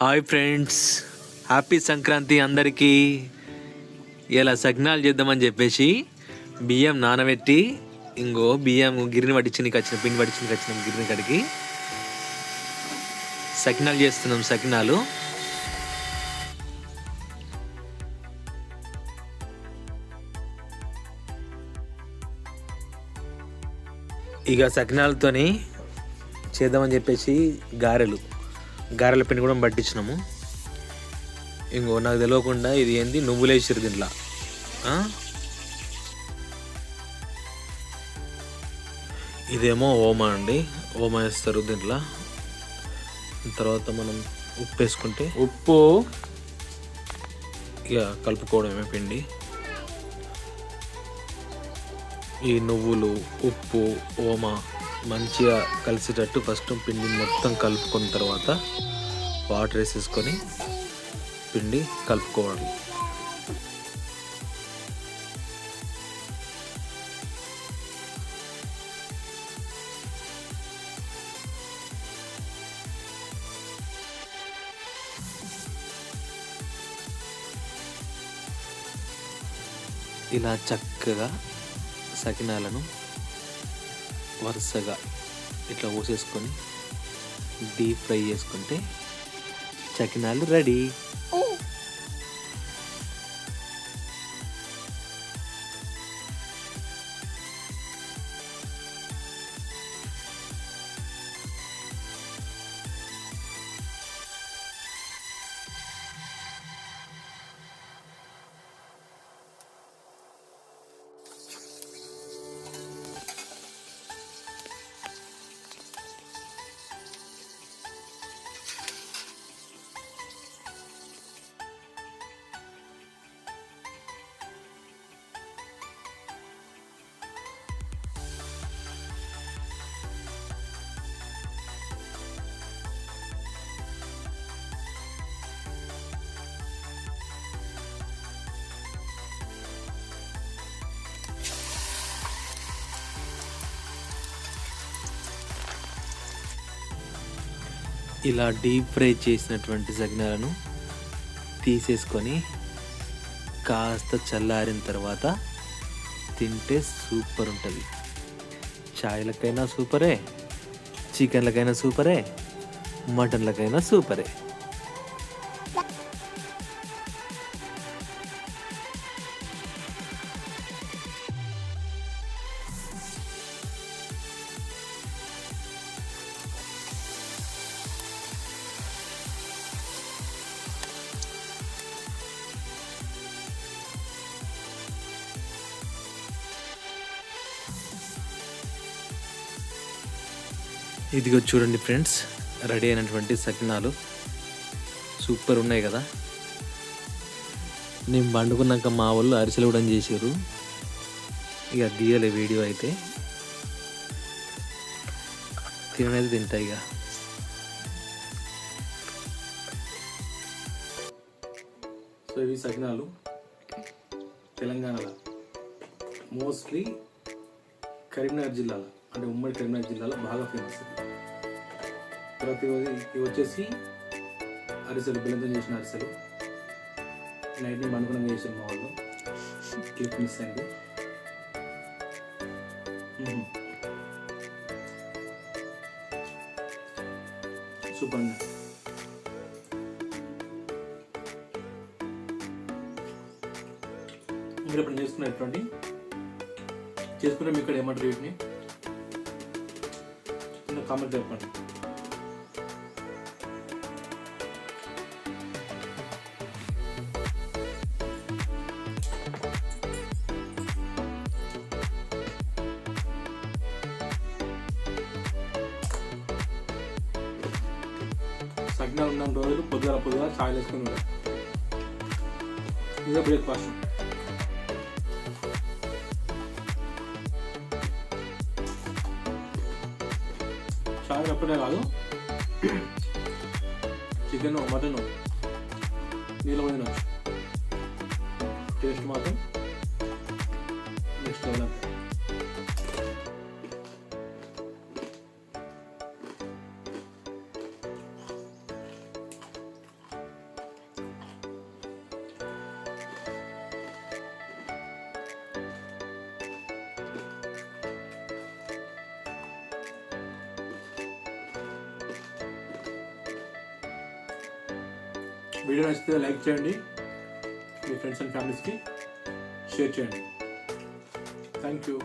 Hi friends, happy Sankranti అందరికీ. ఇలా సగ్నాలు చేద్దామని చెప్పేసి బియ్యం నానబెట్టి బియ్యం గిరిని పట్టించి వచ్చిన పిండి పట్టించి వచ్చిన గిరిని కడిగి సకినాలు చేస్తున్నాం. సకినాలు సకినాలతోని చేద్దామని చెప్పేసి గారెల పిండి కూడా పట్టించినాము. నాకు తెలియకుండా ఇది ఏంది నువ్వులేసారు దీంట్లో. ఇదేమో ఓమా అండి, ఓమా వేస్తారు దీంట్లో. తర్వాత మనం ఉప్పు వేసుకుంటే కలుపుకోవడమే పిండి. ఈ నువ్వులు, ఉప్పు, ఓమా మంచిగా కలిసేటట్టు ఫస్ట్ పిండి మొత్తం కలుపుకున్న తర్వాత వాటర్ వేసేసుకొని పిండి కలుపుకోవాలి. ఇలా చక్కగా సకినాలను వరుసగా ఇట్లా పోసేసుకొని డీప్ ఫ్రై చేసుకుంటే సకినాలు రెడీ. ఇలా డీప్ ఫ్రై చేసినటువంటి సకినాలను తీసేసుకొని కాస్త చల్లారిన తర్వాత తింటే సూపర్ ఉంటుంది. చాయ్లకైనా సూపరే, చికెన్లకైనా సూపరే, మటన్లకైనా సూపరే. ఇదిగో చూడండి ఫ్రెండ్స్, రెడీ అయినటువంటి సకినాలు సూపర్ ఉన్నాయి కదా. నేను పండుకున్నాక మా వాళ్ళు అరిసెలు కూడా చేసారు. తీయలే వీడియో అయితే, తిననేది తింటా. సో ఇవి సకినాలు తెలంగాణలో, మోస్ట్లీ కరీంనగర్ జిల్లాలో, అంటే ఉమ్మడి కరీంనగర్ జిల్లాలో బాగా ఫేమస్. తర్వాత ఇవి వచ్చేసి అరిసెలు, బెల్లంతో చేసిన అరిసెలు. నైట్ని పండుకున్నాక చేసారు మా వాళ్ళు. క్లిప్ మిస్ అయింది. సూపర్ ఉంది. మీరు ఎప్పుడు చేసుకున్నటువంటి చేసుకుంటే మీకు ఇక్కడ ఏమంటారు వీటిని కామెంట్ చెప్పండి. సగ్నాలు ఉన్న రోజులు పొద్దుగా చాయ్ వేసుకుని ఉంటాయి. ఇదే బ్రేక్ఫాస్ట్. చాయ్ అప్పుడే కాదు, చికెన్, మటన్ నీళ్ళు తినచ్చు. టేస్ట్ మాత్రం నెక్స్ట్ లెవెల్. వీడియో నచ్చితే లైక్ చేయండి, మీ ఫ్రెండ్స్ అండ్ ఫ్యామిలీస్కి షేర్ చేయండి. Thank you.